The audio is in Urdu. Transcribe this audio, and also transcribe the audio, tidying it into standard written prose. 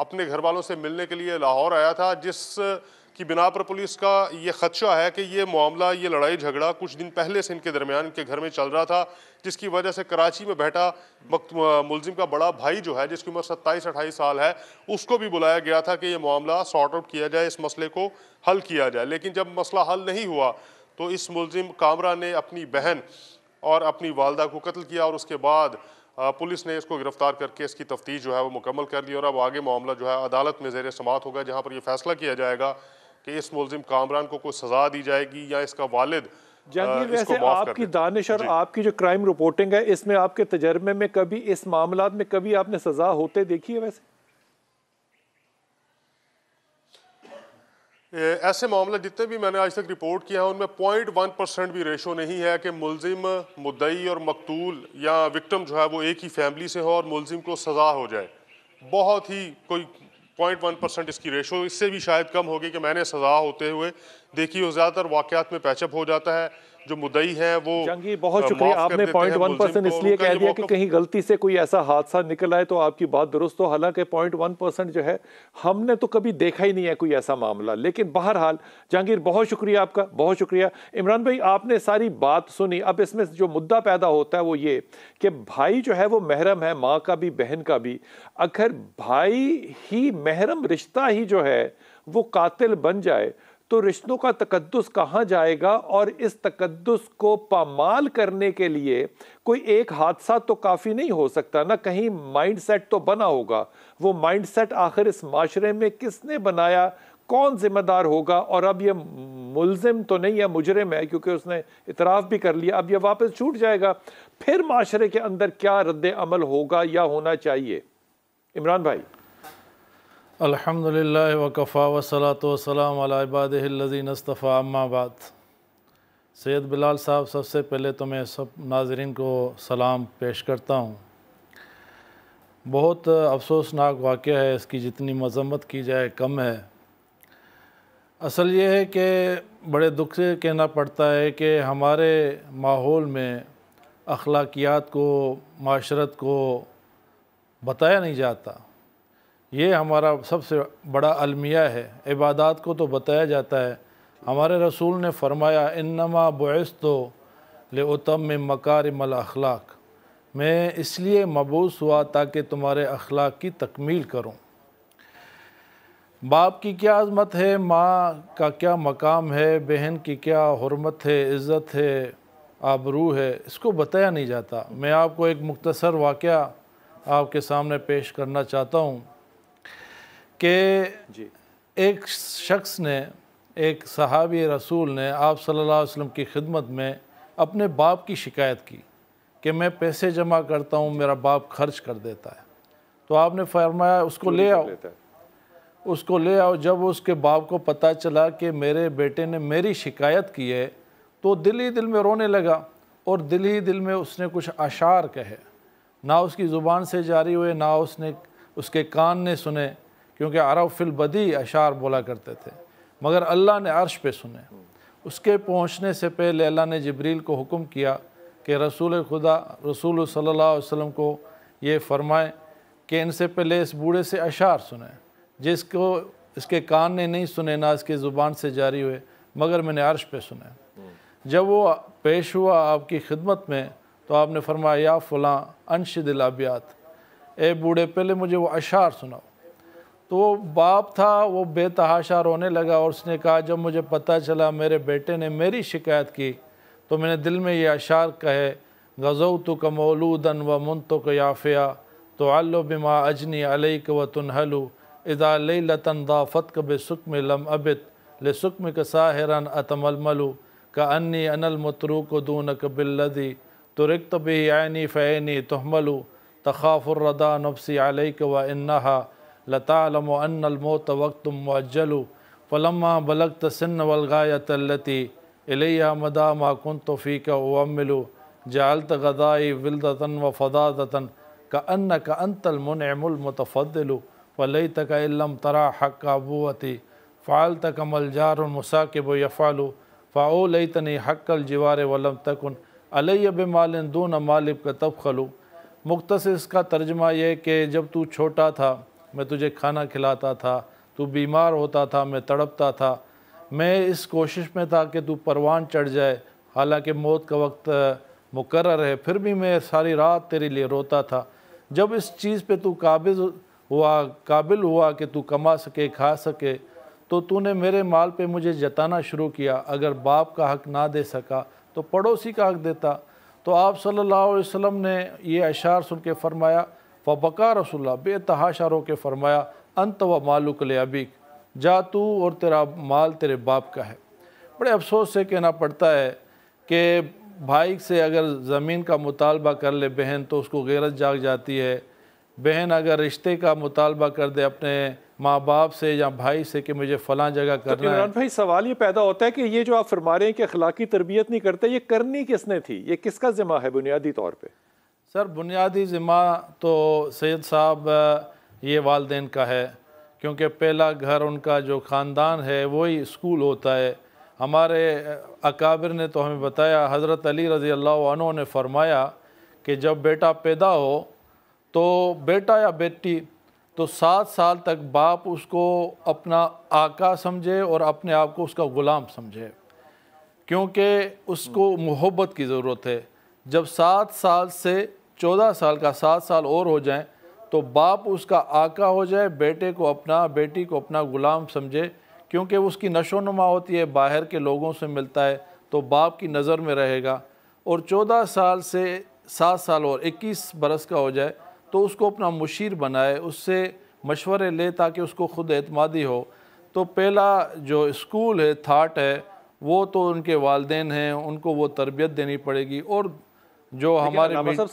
اپنے گھر والوں سے ملنے کے لیے لاہور آیا تھا، جس کی بنا پر پولیس کا یہ خدشہ ہے کہ یہ معاملہ، یہ لڑائی جھگڑا کچھ دن پہلے سے ان کے درمیان ان کے گھر میں چل رہا تھا، جس کی وجہ سے کراچی میں بیٹھا ملزم کا بڑا بھائی جو ہے، جس کی عمر 27-28 سال ہے، اس کو بھی بلایا گیا تھا کہ یہ معاملہ سارٹ آؤٹ کیا جائے، اس مسئلے کو حل کیا جائے۔ لیکن جب مسئلہ حل نہیں ہوا تو اس ملزم کامران نے اپنی بہن اور اپنی والدہ کو قتل کیا، اور اس کے بعد پولیس نے اس کو گرفتار کر کے اس کی تفتیش جو ہے وہ مکمل کر لی، اور اب آگے معاملہ جو ہے عدالت میں زیر سماعت ہوگا، جہاں پر یہ فیصلہ کیا جائے گا کہ اس ملزم کامران کو کوئی سزا دی جائے گی یا اس کا والد جہانگیر، اس کو ویسے معاف کر آپ کی دے۔ دانش اور جی آپ کی جو کرائم رپورٹنگ ہے، اس میں آپ کے تجربے میں کبھی اس معاملات میں کبھی آپ نے سزا ہوتے دیکھی ہے؟ ویسے ایسے معاملے جتنے بھی میں نے آج تک رپورٹ کیا ہے ان میں 0.1% بھی ریشو نہیں ہے کہ ملزم، مدعی اور مقتول یا وکٹم جو ہے وہ ایک ہی فیملی سے ہو اور ملزم کو سزا ہو جائے۔ بہت ہی کوئی 0.1% اس کی ریشو، اس سے بھی شاید کم ہوگی کہ میں نے سزا ہوتے ہوئے دیکھی ہو۔ زیادہ تر واقعات میں پیچ اپ ہو جاتا ہے، جو مدعی ہیں وہ جہانگیر بہت شکریہ، معاف آپ کر نے دیتے ہیں ملزم 0.1% کو، اس اور لیے ان کا کہہ یہ دیا کہ موقف کہیں غلطی سے کوئی ایسا حادثہ نکل آئے تو آپ کی بات درست ہو، حالانکہ 0.1% جو ہے ہم نے تو کبھی دیکھا ہی نہیں ہے کوئی ایسا معاملہ۔ لیکن بہرحال جہانگیر بہت شکریہ آپ کا، بہت شکریہ۔ عمران بھائی، آپ نے ساری بات سنی، اب اس میں جو مدعا پیدا ہوتا ہے وہ یہ کہ بھائی جو ہے وہ محرم ہے، ماں کا بھی بہن کا بھی۔ اگر بھائی ہی محرم رشتہ ہی جو ہے وہ قاتل بن جائے تو رشتوں کا تقدس کہاں جائے گا؟ اور اس تقدس کو پامال کرنے کے لیے کوئی ایک حادثہ تو کافی نہیں ہو سکتا نا، کہیں مائنڈ سیٹ تو بنا ہوگا۔ وہ مائنڈ سیٹ آخر اس معاشرے میں کس نے بنایا، کون ذمہ دار ہوگا؟ اور اب یہ ملزم تو نہیں ہے، مجرم ہے، کیونکہ اس نے اعتراف بھی کر لیا، اب یہ واپس چھوٹ جائے گا۔ پھر معاشرے کے اندر کیا رد عمل ہوگا یا ہونا چاہیے؟ عمران بھائی۔ الحمدللہ وکفا والصلاۃ والسلام علی عبادہ الذین اصطفیٰ، اما بعد۔ سید بلال صاحب، سب سے پہلے تو میں سب ناظرین کو سلام پیش کرتا ہوں۔ بہت افسوسناک واقعہ ہے، اس کی جتنی مذمت کی جائے کم ہے۔ اصل یہ ہے کہ بڑے دکھ سے کہنا پڑتا ہے کہ ہمارے ماحول میں اخلاقیات کو، معاشرت کو بتایا نہیں جاتا۔ یہ ہمارا سب سے بڑا المیہ ہے۔ عبادات کو تو بتایا جاتا ہے، ہمارے رسول نے فرمایا انما بعثت لأتمم مکارم الاخلاق، میں اس لیے مبعوث ہوا تاکہ تمہارے اخلاق کی تکمیل کروں۔ باپ کی کیا عظمت ہے، ماں کا کیا مقام ہے، بہن کی کیا حرمت ہے، عزت ہے، آبرو ہے، اس کو بتایا نہیں جاتا۔ میں آپ کو ایک مختصر واقعہ آپ کے سامنے پیش کرنا چاہتا ہوں کہ ایک شخص نے، ایک صحابی رسول نے آپ صلی اللہ علیہ وسلم کی خدمت میں اپنے باپ کی شکایت کی کہ میں پیسے جمع کرتا ہوں، میرا باپ خرچ کر دیتا ہے۔ تو آپ نے فرمایا اس کو لے آؤ، اس کو لے آؤ۔ جب اس کے باپ کو پتہ چلا کہ میرے بیٹے نے میری شکایت کی ہے تو دل ہی دل میں رونے لگا، اور دل ہی دل میں اس نے کچھ اشعار کہے، نہ اس کی زبان سے جاری ہوئے، نہ اس کے کان نے سنے، کیونکہ عرب فی البدی اشعار بولا کرتے تھے، مگر اللہ نے عرش پہ سنے۔ اس کے پہنچنے سے پہلے اللہ نے جبریل کو حکم کیا کہ رسول خدا رسول صلی اللہ علیہ وسلم کو یہ فرمائے کہ ان سے پہلے اس بوڑھے سے اشعار سنیں، جس کو اس کے کان نے نہیں سنے، نہ اس کے زبان سے جاری ہوئے، مگر میں نے عرش پہ سنے۔ جب وہ پیش ہوا آپ کی خدمت میں تو آپ نے فرمایا یا فلاں انشد الابیات، اے بوڑھے پہلے مجھے وہ اشعار سناؤ۔ تو وہ باپ تھا، وہ بے تحاشا رونے لگا، اور اس نے کہا جب مجھے پتہ چلا میرے بیٹے نے میری شکایت کی تو میں نے دل میں یہ اشعار کہے، غزوتک مولودا ومنتک یافیا تعلو بما اجنی علیک وتنحل اذا لیلۃ ضافتک بسکم لم ابت لسکمک ساہرا اتململ کانی انا المتروک دونک بالذی ترکت به عینی فعینی تحمل تخاف الردى نفسی علیک وانہا لتعلم ان الموت وقت مؤجل فلما بلغت السن والغایۃ التي الیہا مدى ما كنت فیک اؤمل جعلت غذائی ولدۃ وفضاضۃ کأنک انت المنعم المتفضل فلیتک ان لم ترى حق ابوتی فعلت كما الجار المساکب یفعل فاولیتنی حق الجوار ولم تکن علی بمال دون مالک تبخل۔ مختصر اس کا ترجمہ یہ کہ جب تو چھوٹا تھا میں تجھے کھانا کھلاتا تھا، تو بیمار ہوتا تھا میں تڑپتا تھا، میں اس کوشش میں تھا کہ تو پروان چڑھ جائے، حالانکہ موت کا وقت مقرر ہے، پھر بھی میں ساری رات تیرے لیے روتا تھا۔ جب اس چیز پہ تو قابل ہوا کہ تو کما سکے کھا سکے، تو نے میرے مال پہ مجھے جتانا شروع کیا۔ اگر باپ کا حق نہ دے سکا تو پڑوسی کا حق دیتا۔ تو آپ صلی اللہ علیہ وسلم نے یہ اشعار سن کے فرمایا، فبکا رسول اللہ، بے تحاشا رو کے فرمایا، انت و مالک لابیک، جا تو اور تیرا مال تیرے باپ کا ہے۔ بڑے افسوس سے کہنا پڑتا ہے کہ بھائی سے اگر زمین کا مطالبہ کر لے بہن تو اس کو غیرت جاگ جاتی ہے۔ بہن اگر رشتے کا مطالبہ کر دے اپنے ماں باپ سے یا بھائی سے کہ مجھے فلاں جگہ کرنا ہے۔ عمران بھائی سوال یہ پیدا ہوتا ہے کہ یہ جو آپ فرما رہے ہیں کہ اخلاقی تربیت نہیں کرتے، یہ کرنی کس نے تھی؟ یہ کس کا ذمہ ہے بنیادی طور پہ؟ سر بنیادی ذمہ تو سید صاحب یہ والدین کا ہے، کیونکہ پہلا گھر ان کا جو خاندان ہے وہی اسکول ہوتا ہے۔ ہمارے اکابر نے تو ہمیں بتایا، حضرت علی رضی اللہ عنہ نے فرمایا کہ جب بیٹا پیدا ہو تو بیٹا یا بیٹی تو 7 سال تک باپ اس کو اپنا آقا سمجھے اور اپنے آپ کو اس کا غلام سمجھے، کیونکہ اس کو محبت کی ضرورت ہے۔ جب 7 سال سے 14 سال کا 7 سال اور ہو جائیں تو باپ اس کا آقا ہو جائے، بیٹے کو اپنا، بیٹی کو اپنا غلام سمجھے، کیونکہ اس کی نشو و نما ہوتی ہے، باہر کے لوگوں سے ملتا ہے تو باپ کی نظر میں رہے گا۔ اور 14 سال سے 7 سال اور 21 برس کا ہو جائے تو اس کو اپنا مشیر بنائے، اس سے مشورے لے تاکہ اس کو خود اعتمادی ہو۔ تو پہلا جو اسکول ہے، تھاٹ ہے، وہ تو ان کے والدین ہیں، ان کو وہ تربیت دینی پڑے گی۔ اور جو ہمارے سوال